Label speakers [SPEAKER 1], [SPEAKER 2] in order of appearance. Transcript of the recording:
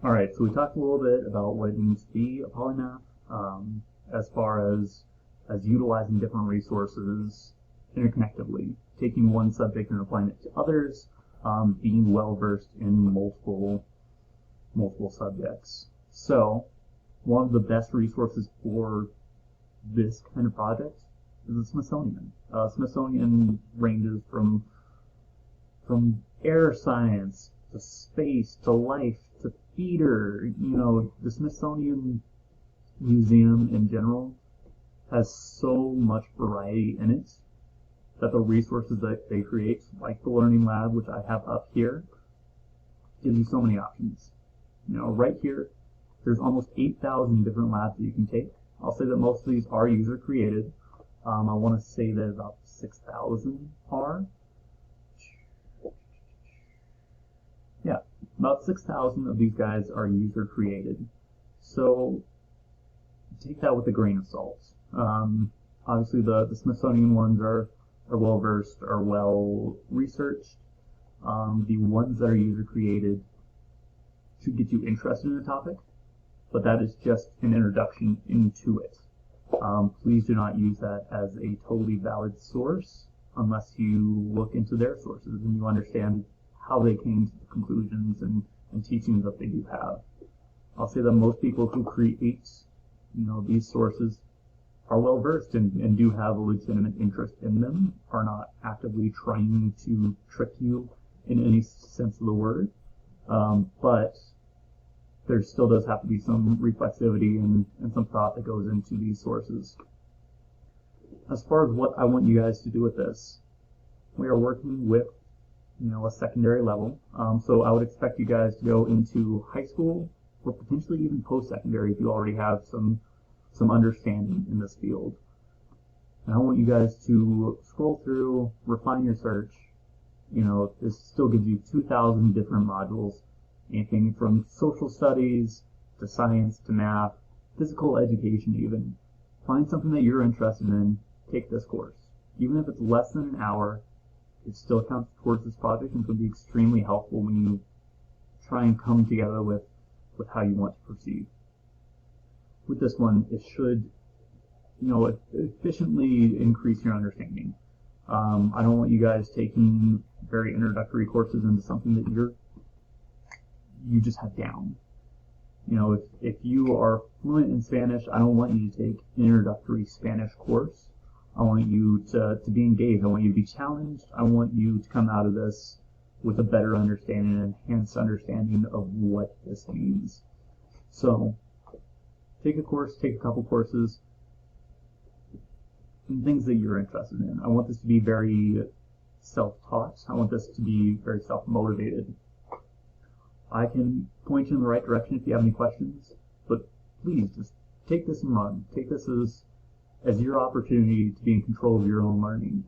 [SPEAKER 1] Alright, so we talked a little bit about what it means to be a polymath, as far as utilizing different resources interconnectively, taking one subject and applying it to others, being well versed in multiple subjects. So, one of the best resources for this kind of project is the Smithsonian. Smithsonian ranges from air science to space to life to theater. You know, the Smithsonian Museum in general has so much variety in it that the resources that they create, like the Learning Lab, which I have up here, gives you so many options. You know, right here, there's almost 8,000 different labs that you can take. I'll say that most of these are user created. I want to say that about 6,000 are. Yeah, about 6,000 of these guys are user created. So take that with a grain of salt. Obviously, the Smithsonian ones are well versed, are well researched. The ones that are user created should get you interested in the topic, but that is just an introduction into it. Please do not use that as a totally valid source unless you look into their sources and you understand how they came to the conclusions and teachings that they do have. I'll say that most people who create, these sources are well versed and do have a legitimate interest in them, are not actively trying to trick you in any sense of the word, but there still does have to be some reflexivity and some thought that goes into these sources. As far as what I want you guys to do with this, we are working with a secondary level, so I would expect you guys to go into high school or potentially even post-secondary if you already have some understanding in this field. And I want you guys to scroll through, refine your search. This still gives you 2,000 different modules, anything from social studies to science to math, physical education even. Find something that you're interested in, take this course. Even if it's less than an hour, it still counts towards this project and can be extremely helpful when you try and come together with how you want to proceed. With this one, it should, efficiently increase your understanding. I don't want you guys taking very introductory courses into something that you just have down. If you are fluent in Spanish, I don't want you to take an introductory Spanish course. I want you to be engaged. I want you to be challenged. I want you to come out of this with a better understanding, an enhanced understanding of what this means. So, take a course, take a couple courses, and things that you're interested in. I want this to be very self-taught. I want this to be very self-motivated. I can point you in the right direction if you have any questions, but please just take this and run. Take this as your opportunity to be in control of your own learning.